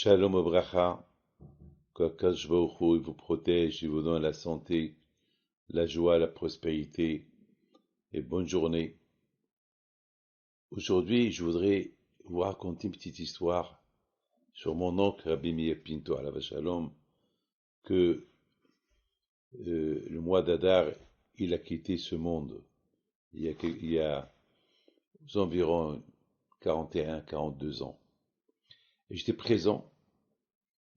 Shalom Obracha, qu'Akadosh Baruch Hu, il vous protège, il vous donne la santé, la joie, la prospérité et bonne journée. Aujourd'hui, je voudrais vous raconter une petite histoire sur mon oncle Rabbi Meir Pinto, alav Shalom, que le mois d'Adar, il a quitté ce monde il y a environ 41, 42 ans. Et j'étais présent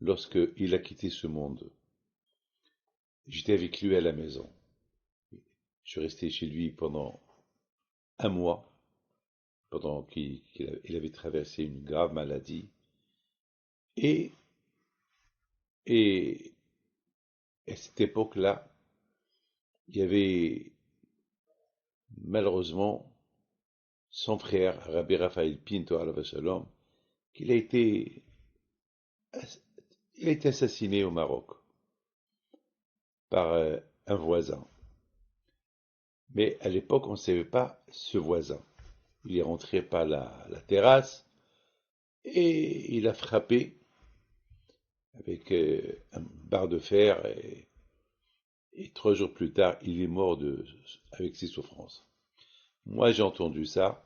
lorsqu'il a quitté ce monde. J'étais avec lui à la maison. Je suis resté chez lui pendant un mois, pendant qu'il avait traversé une grave maladie. Et, et à cette époque-là, il y avait malheureusement son frère, Rabbi Raphaël Pinto, alav shalom, qu'il a été, il a été assassiné au Maroc par un voisin. Mais à l'époque, on ne savait pas ce voisin. Il est rentré par la terrasse et il a frappé avec un barre de fer et 3 jours plus tard, il est mort avec ses souffrances. Moi, j'ai entendu ça.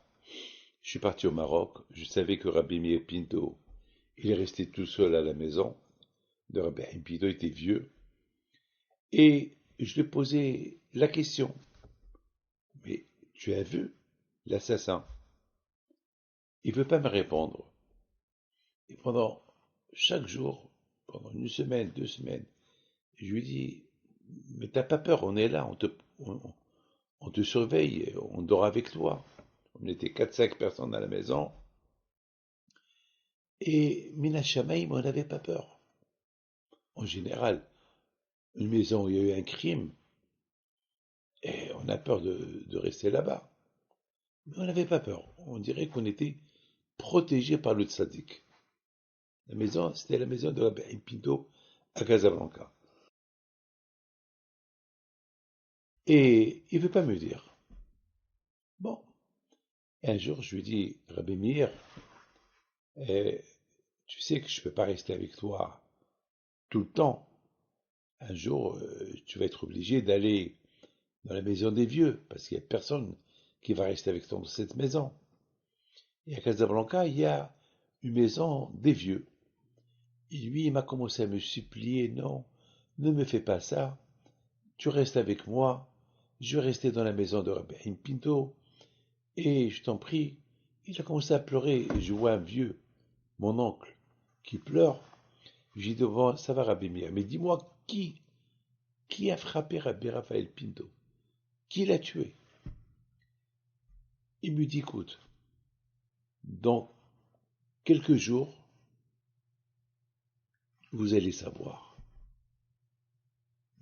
Je suis parti au Maroc. Je savais que Rabbi Meir Pinto, il est resté tout seul à la maison. Rabbi Pinto était vieux. Et je lui ai posé la question. Mais tu as vu l'assassin? Il ne veut pas me répondre. Et pendant chaque jour, pendant une semaine, 2 semaines, je lui dis, mais t'as pas peur, on est là, on te surveille, on dort avec toi. On était 4-5 personnes à la maison. Et Mina Shamaïm, on n'avait pas peur. En général, une maison où il y a eu un crime, et on a peur de rester là-bas. Mais on n'avait pas peur. On dirait qu'on était protégé par le tzaddik. La maison, c'était la maison de Rabbi Pinto à Casablanca. Et il ne veut pas me dire. Bon, un jour, je lui dis, Rabbi Meir, eh, tu sais que je ne peux pas rester avec toi tout le temps. Un jour, tu vas être obligé d'aller dans la maison des vieux, parce qu'il n'y a personne qui va rester avec toi dans cette maison. Et à Casablanca, il y a une maison des vieux. Et lui, il m'a commencé à me supplier, non, ne me fais pas ça, tu restes avec moi, je vais rester dans la maison de Rabbi Pinto, et je t'en prie. Il a commencé à pleurer, et je vois un vieux, mon oncle, qui pleure. J'ai dit devant, ça va Rabbi Meir, mais dis-moi qui a frappé Rabbi Raphaël Pinto? Qui l'a tué? Il me dit, écoute, dans quelques jours, vous allez savoir.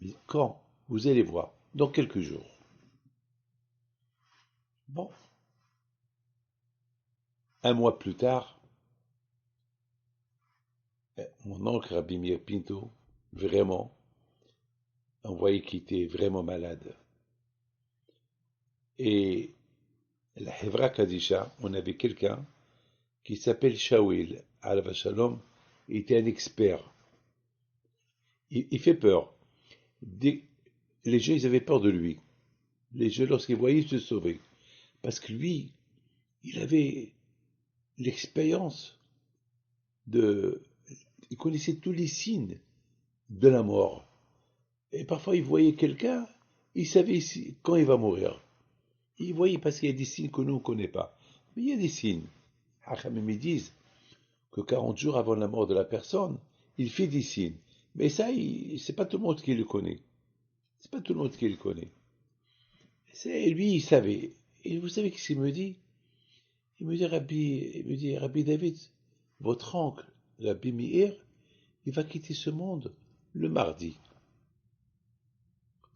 Mais quand? Vous allez voir. Dans quelques jours. Bon. Un mois plus tard, mon oncle Rabbi Meir Pinto, vraiment, on voyait qu'il était vraiment malade. Et la Hevra Kadisha, on avait quelqu'un qui s'appelle Shaouil, alav shalom, il était un expert. Il fait peur. Les gens, ils avaient peur de lui. Les gens, lorsqu'ils voyaient, ils se sauvaient. Parce que lui, il avait l'expérience de... Il connaissait tous les signes de la mort. Et parfois, il voyait quelqu'un, il savait quand il va mourir. Il voyait parce qu'il y a des signes que nous, on ne connaît pas. Mais il y a des signes. Hachamim, ils disent que 40 jours avant la mort de la personne, il fait des signes. Mais ça, c'est pas tout le monde qui le connaît. C'est pas tout le monde qui le connaît. Lui, il savait. Et vous savez ce qu'il me dit? Il me dit, Rabbi David, votre oncle, Rabbi Meir, il va quitter ce monde le mardi.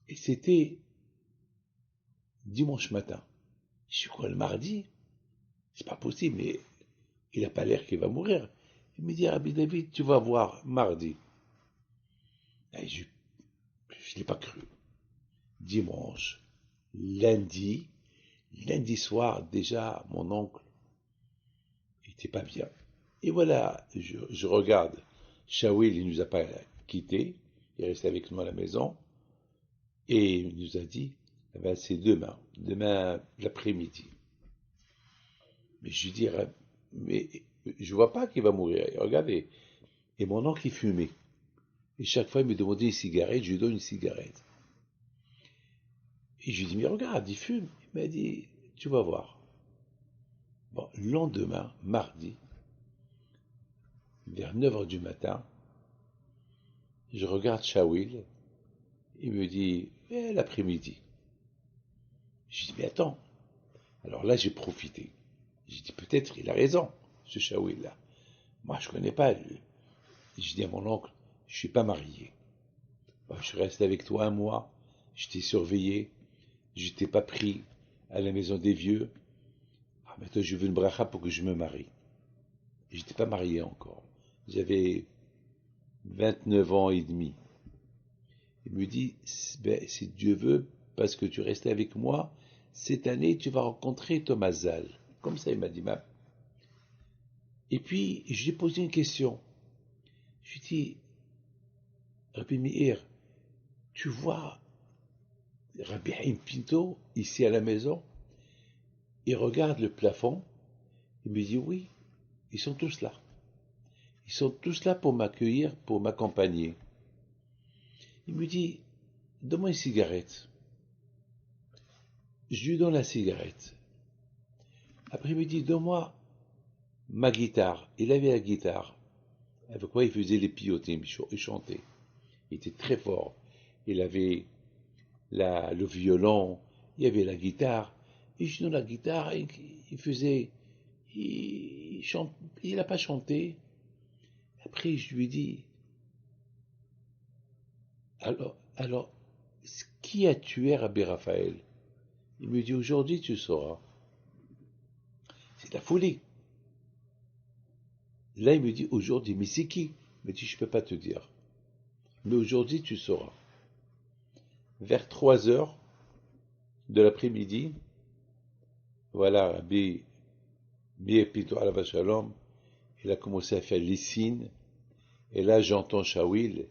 Et c'était dimanche matin. Je suis quoi, le mardi? C'est pas possible, mais il n'a pas l'air qu'il va mourir. Il me dit, Rabbi David, tu vas voir mardi. Et je ne l'ai pas cru. Dimanche, lundi, lundi soir, déjà, mon oncle n'était pas bien. Et voilà, je regarde Shaouil, il ne nous a pas quittés, il est resté avec nous à la maison, et il nous a dit, eh ben, c'est demain l'après-midi. Mais je lui dis, mais je vois pas qu'il va mourir. Et regardez, et mon oncle, il fumait. Et chaque fois, il me demandait une cigarette, je lui donne une cigarette. Et je lui dis, mais regarde, il fume. Il m'a dit, tu vas voir. Bon, le lendemain, mardi, vers 9 heures du matin, je regarde Shaouil, il me dit, l'après-midi. Je lui dis, mais attends. Alors là, j'ai profité. J'ai dit, peut-être il a raison, ce Shaouil-là. Moi, je ne connais pas. Je dis à mon oncle, je ne suis pas marié. Bon, je suis resté avec toi un mois, je t'ai surveillé, je t'ai pas pris à la maison des vieux. Ah, maintenant, je veux une bracha pour que je me marie. Je n'étais pas marié encore. J'avais 29 ans et demi. Il me dit, ben, si Dieu veut, parce que tu restais avec moi, cette année, tu vas rencontrer Thomas Zal. Comme ça, il m'a dit, ma. Et puis, je lui ai posé une question. Je lui ai dit, Rabbi Meir, tu vois Rabbi Haim Pinto ici à la maison? Il regarde le plafond. Il me dit, oui, ils sont tous là. Ils sont tous là pour m'accueillir, pour m'accompagner. Il me dit, donne-moi une cigarette. Je lui donne la cigarette. Après, il me dit, donne-moi ma guitare. Il avait la guitare. Avec quoi il faisait les pilotis, il chantait. Il était très fort. Il avait le violon, il y avait la guitare. Et je lui donne la guitare, et il faisait... Il n'a pas chanté. Après, je lui dis, alors, qui a tué Rabbi Raphaël? Il me dit, aujourd'hui tu sauras. C'est de la folie. Là, il me dit, aujourd'hui, mais c'est qui? Il me dit, je ne peux pas te dire. Mais aujourd'hui, tu sauras. Vers 3 heures de l'après-midi, voilà, Rabbi Meir Pinto Alav Shalom, il a commencé à faire les signes. Et là, j'entends Shaouil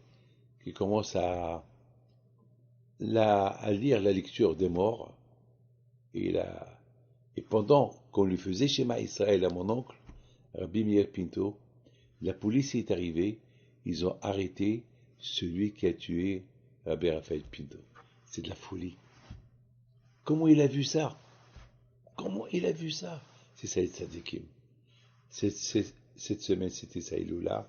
qui commence à lire la lecture des morts. Et pendant qu'on lui faisait Shema Israël à mon oncle, Rabbi Meir Pinto, la police est arrivée, ils ont arrêté celui qui a tué Rabbi Raphaël Pinto. C'est de la folie. Comment il a vu ça? Comment il a vu ça? C'est Saïd Sadikim. Cette semaine, c'était Saïloula.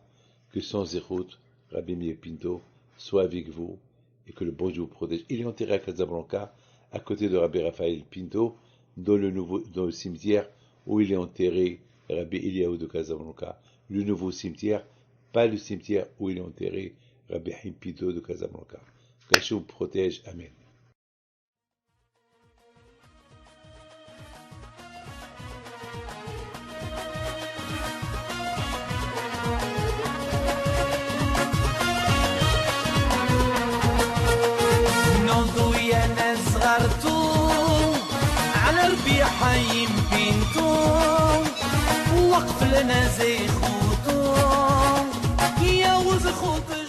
Que sans zéroute, Rabbi Meir Pinto soit avec vous et que le bon Dieu vous protège. Il est enterré à Casablanca, à côté de Rabbi Raphaël Pinto, dans le cimetière où il est enterré Rabbi Eliaou de Casablanca. Le nouveau cimetière, pas le cimetière où il est enterré Rabbi Haim Pinto de Casablanca. Que Dieu vous protège. Amen. على ربي حي بنتو وقف لنا زي خوتو يا وز خوت